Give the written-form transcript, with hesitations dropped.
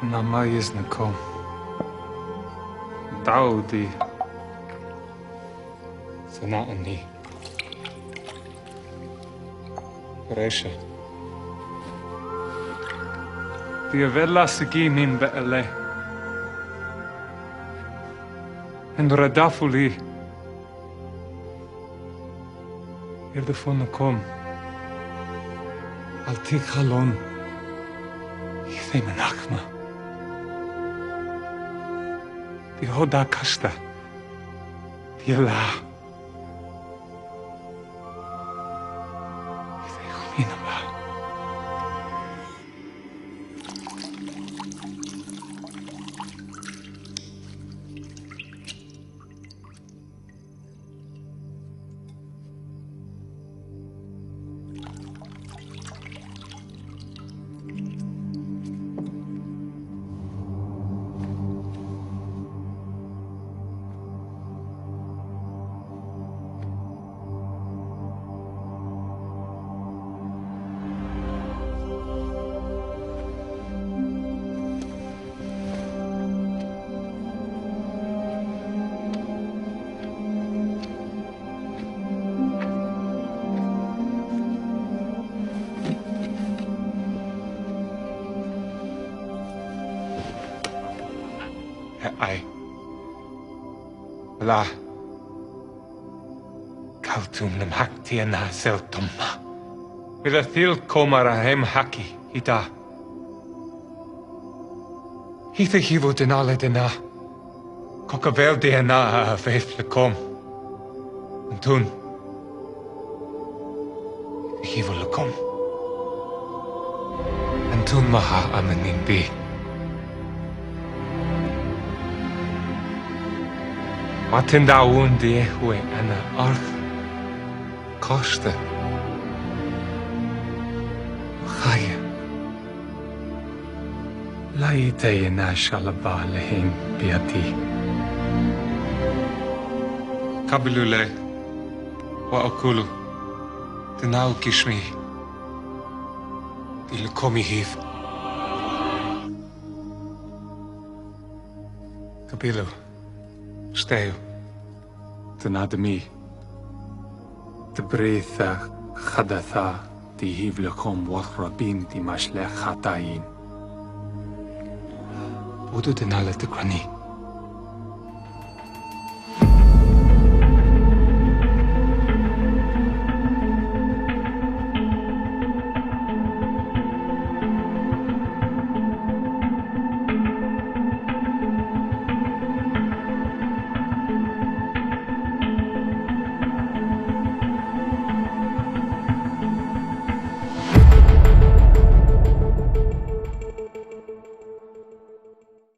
na maias na com. Dau di. Sana ani. Resha. Di avella sigi min be'ele. En radafuli. Ir de fon na com. Al tik halon. Ich ddim yn achma. Di hoda casta. Di la. Ich ddim chwyn yma. Ai. La. Kaltum nam hakti na seltumma. Vila thil komara hem haki hita. Hitha hivo denale dena. Kokavel dena a faith le kom. Antun. Hivo le kom. Antun maha amanin bi. Matinda undi hue ana arth costa Chaya La idea na shalaba lehim biati Kabilule wa okulu Dinau kishmi Dilkomi hiv Kabilu Steu. Tynadmi. Dy brith a chadatha di hiflychom warrabin di mashlech hatayin. Bodo dynale dy grani.